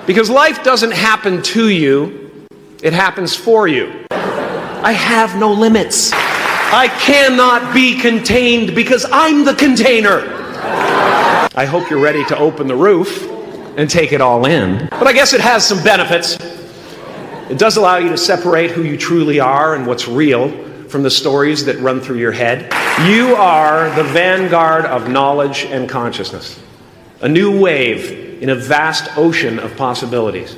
Because life doesn't happen to you, it happens for you. I have no limits. I cannot be contained because I'm the container. I hope you're ready to open the roof and take it all in. But I guess it has some benefits. It does allow you to separate who you truly are and what's real from the stories that run through your head. You are the vanguard of knowledge and consciousness. A new wave in a vast ocean of possibilities.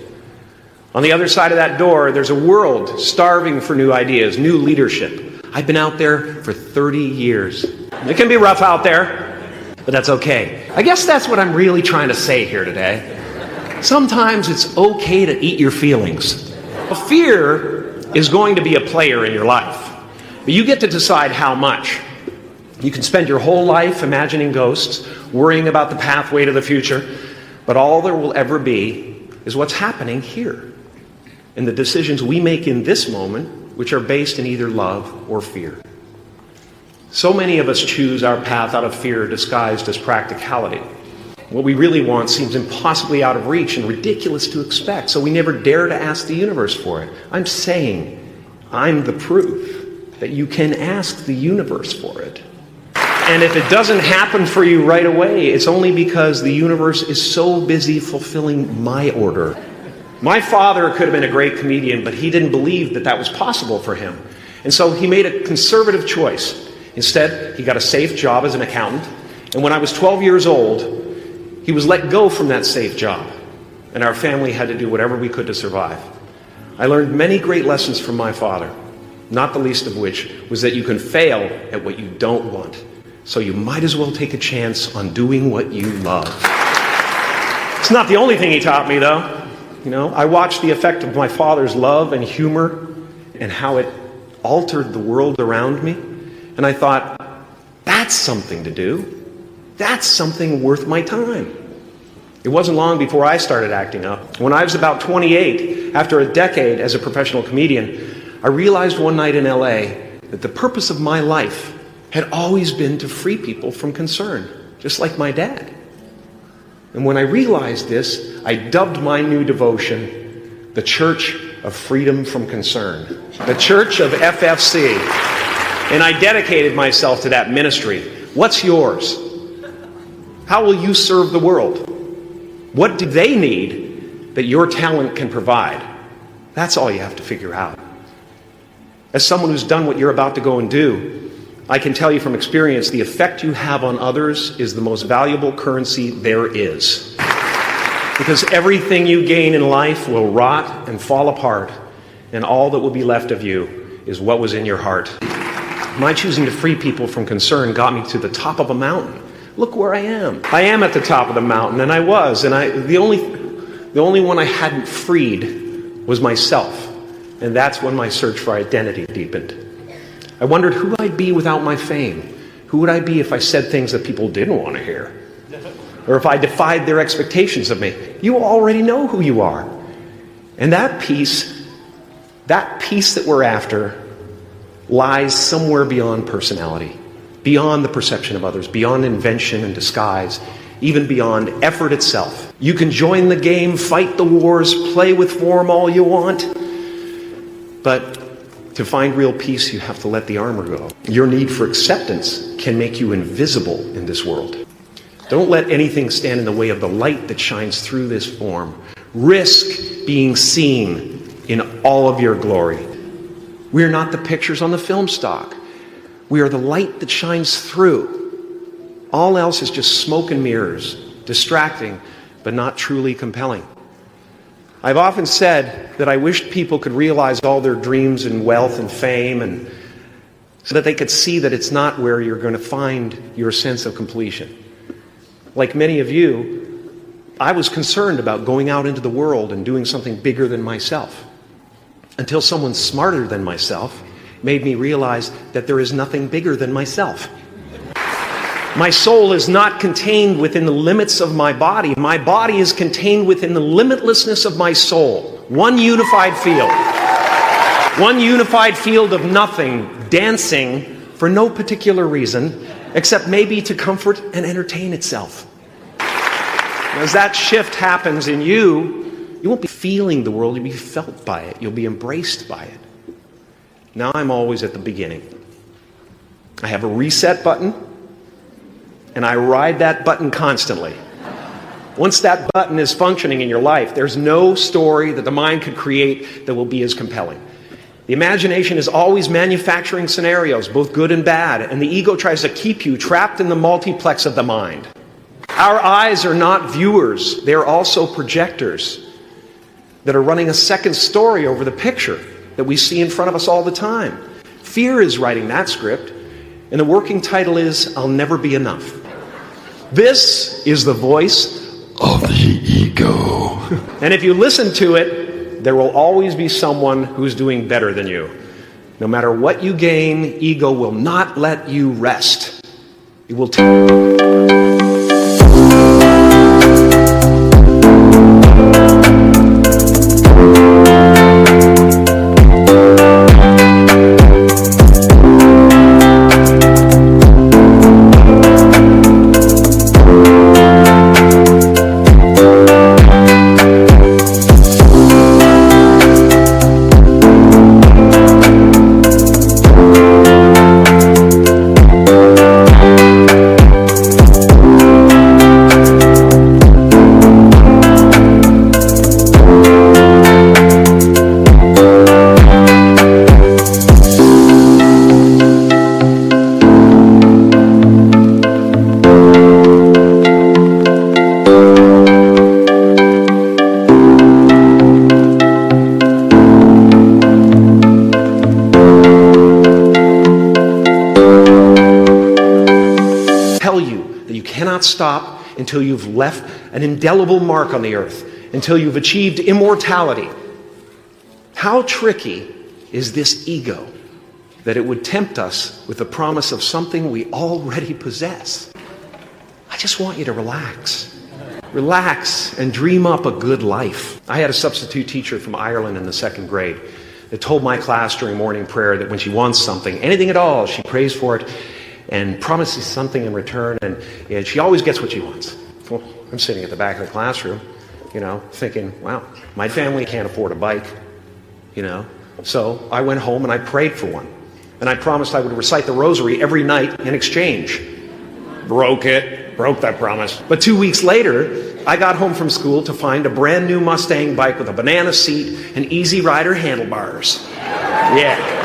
On the other side of that door, there's a world starving for new ideas, new leadership. I've been out there for 30 years. It can be rough out there, but that's okay. I guess that's what I'm really trying to say here today. Sometimes it's okay to eat your feelings. Fear is going to be a player in your life, but you get to decide how much. You can spend your whole life imagining ghosts, worrying about the pathway to the future, but all there will ever be is what's happening here, and the decisions we make in this moment, which are based in either love or fear. So many of us choose our path out of fear disguised as practicality. What we really want seems impossibly out of reach and ridiculous to expect, so we never dare to ask the universe for it. I'm saying I'm the proof that you can ask the universe for it. And if it doesn't happen for you right away, it's only because the universe is so busy fulfilling my order. My father could have been a great comedian, but he didn't believe that that was possible for him. And so he made a conservative choice. Instead, he got a safe job as an accountant. And when I was 12 years old, he was let go from that safe job. And our family had to do whatever we could to survive. I learned many great lessons from my father, not the least of which was that you can fail at what you don't want. So you might as well take a chance on doing what you love. It's not the only thing he taught me, though. I watched the effect of my father's love and humor and how it altered the world around me. And I thought, that's something to do. That's something worth my time. It wasn't long before I started acting up. When I was about 28, after a decade as a professional comedian, I realized one night in LA that the purpose of my life had always been to free people from concern, just like my dad. And when I realized this, I dubbed my new devotion the Church of Freedom from Concern, the Church of FFC. And I dedicated myself to that ministry. What's yours? How will you serve the world? What do they need that your talent can provide? That's all you have to figure out. As someone who's done what you're about to go and do, I can tell you from experience, the effect you have on others is the most valuable currency there is. Because everything you gain in life will rot and fall apart, and all that will be left of you is what was in your heart. My choosing to free people from concern got me to the top of a mountain. Look where I am. I am at the top of the mountain, and I was, and the only one I hadn't freed was myself. And that's when my search for identity deepened. I wondered who I'd be without my fame. Who would I be if I said things that people didn't want to hear? Or if I defied their expectations of me? You already know who you are. And that peace that we're after, lies somewhere beyond personality, beyond the perception of others, beyond invention and disguise, even beyond effort itself. You can join the game, fight the wars, play with form all you want, but to find real peace, you have to let the armor go. Your need for acceptance can make you invisible in this world. Don't let anything stand in the way of the light that shines through this form. Risk being seen in all of your glory. We are not the pictures on the film stock. We are the light that shines through. All else is just smoke and mirrors, distracting, but not truly compelling. I've often said that I wished people could realize all their dreams and wealth and fame, and so that they could see that it's not where you're going to find your sense of completion. Like many of you, I was concerned about going out into the world and doing something bigger than myself, until someone smarter than myself made me realize that there is nothing bigger than myself. My soul is not contained within the limits of my body. My body is contained within the limitlessness of my soul. One unified field. One unified field of nothing, dancing for no particular reason, except maybe to comfort and entertain itself. As that shift happens in you, You won't be feeling the world, you'll be felt by it. You'll be embraced by it. Now I'm always at the beginning. I have a reset button, and I ride that button constantly. Once that button is functioning in your life, there's no story that the mind could create that will be as compelling. The imagination is always manufacturing scenarios, both good and bad, and the ego tries to keep you trapped in the multiplex of the mind. Our eyes are not viewers, they're also projectors that are running a second story over the picture that we see in front of us all the time. Fear is writing that script, and the working title is, I'll Never Be Enough. This is the voice of the ego. And if you listen to it, there will always be someone who's doing better than you. No matter what you gain, ego will not let you rest. It will stop until you've left an indelible mark on the earth, until you've achieved immortality. How tricky is this ego that it would tempt us with the promise of something we already possess? I just want you to relax. Relax and dream up a good life. I had a substitute teacher from Ireland in the 2nd grade that told my class during morning prayer that when she wants something, anything at all, she prays for it and promises something in return, and she always gets what she wants. Well, I'm sitting at the back of the classroom, thinking, wow, my family can't afford a bike, So I went home and I prayed for one. And I promised I would recite the rosary every night in exchange. Broke that promise. But 2 weeks later, I got home from school to find a brand new Mustang bike with a banana seat and Easy Rider handlebars. Yeah.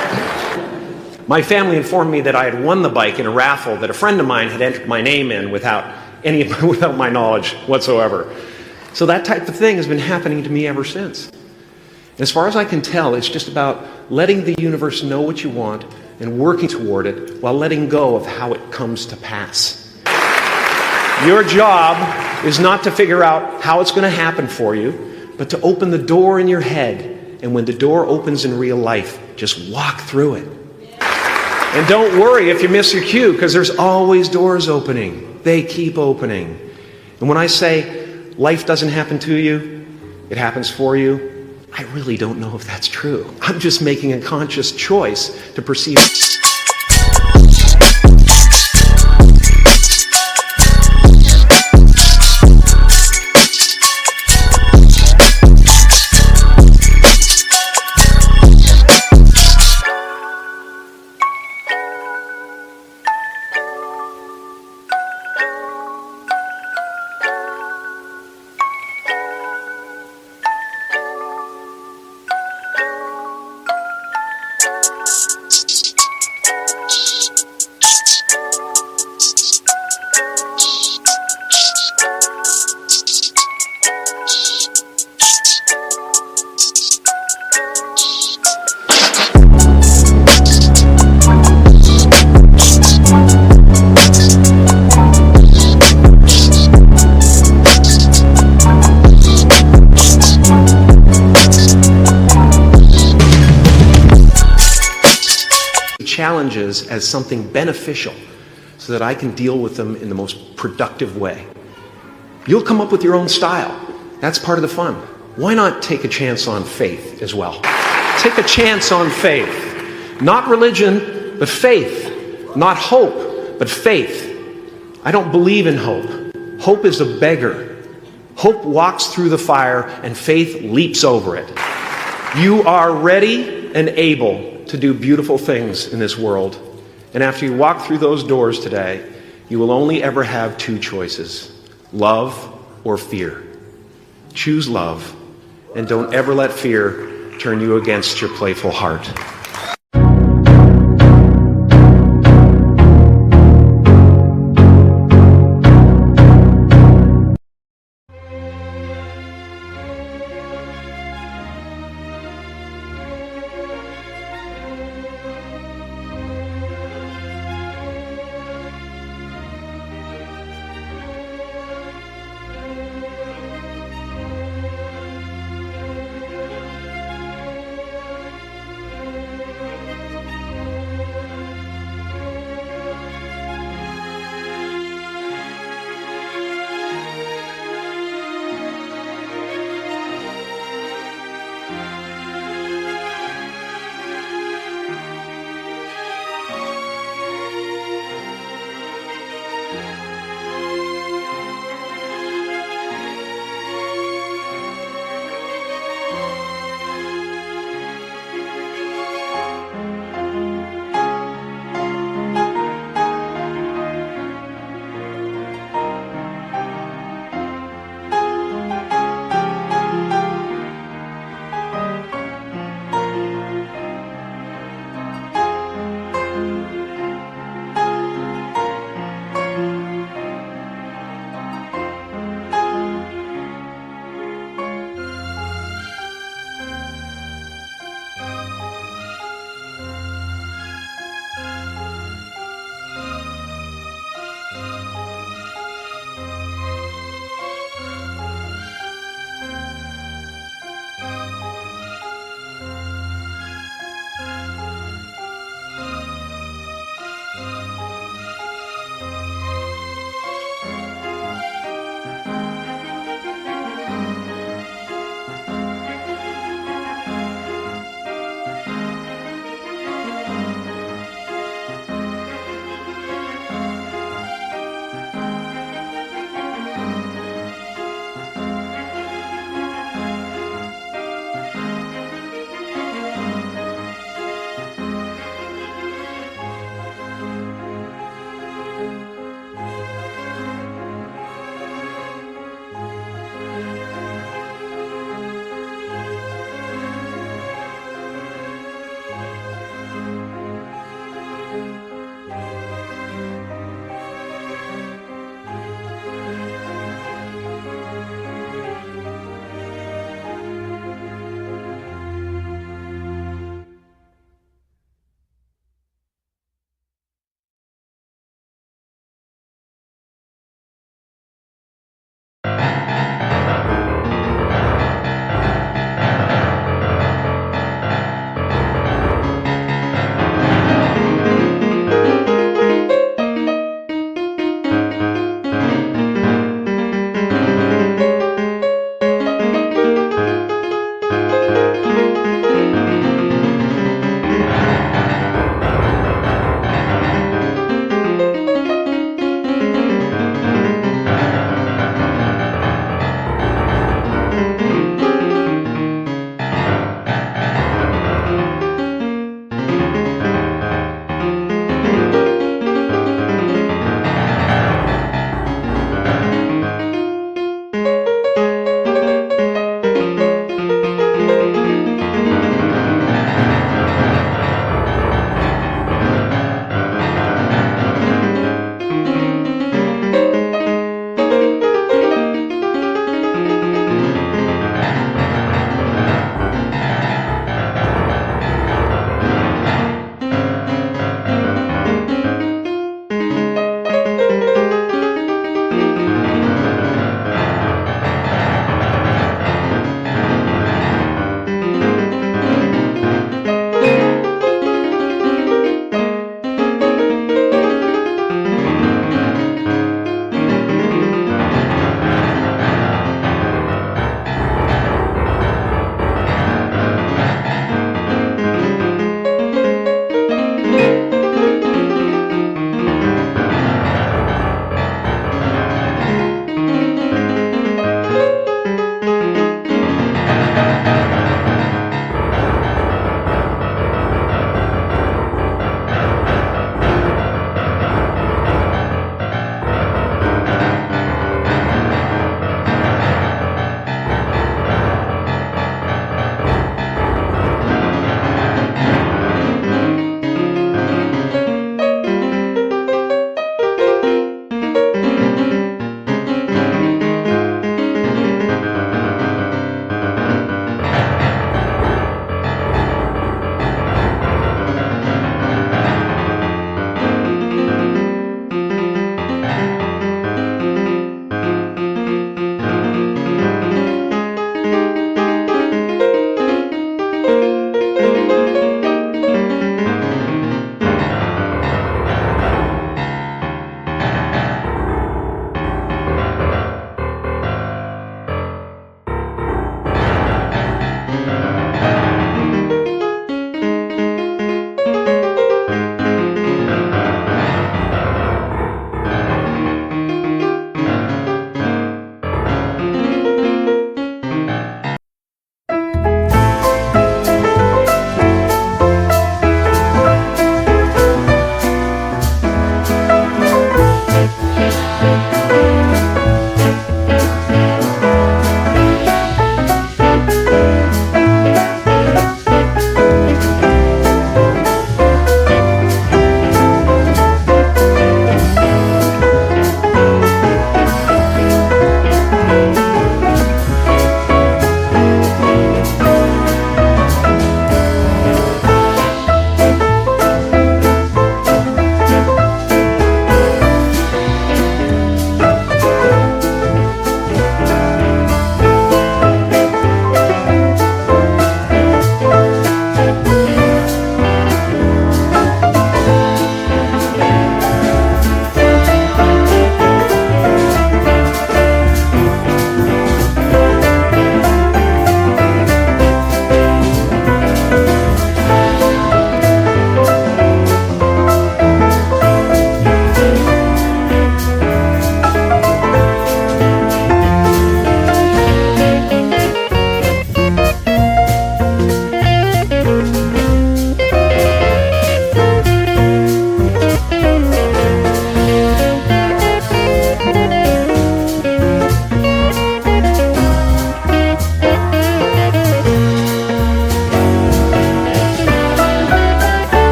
My family informed me that I had won the bike in a raffle that a friend of mine had entered my name in without my knowledge whatsoever. So that type of thing has been happening to me ever since. As far as I can tell, it's just about letting the universe know what you want and working toward it while letting go of how it comes to pass. Your job is not to figure out how it's going to happen for you, but to open the door in your head. And when the door opens in real life, just walk through it. And don't worry if you miss your cue, because there's always doors opening. They keep opening. And when I say life doesn't happen to you, it happens for you, I really don't know if that's true. I'm just making a conscious choice to perceive it. Challenges as something beneficial so that I can deal with them in the most productive way. You'll come up with your own style. That's part of the fun. Why not take a chance on faith as well? Take a chance on faith. Not religion, but faith. Not hope, but faith. I don't believe in hope. Hope is a beggar. Hope walks through the fire, and faith leaps over it. You are ready and able to do beautiful things in this world. And after you walk through those doors today, you will only ever have two choices: love or fear. Choose love, and don't ever let fear turn you against your playful heart.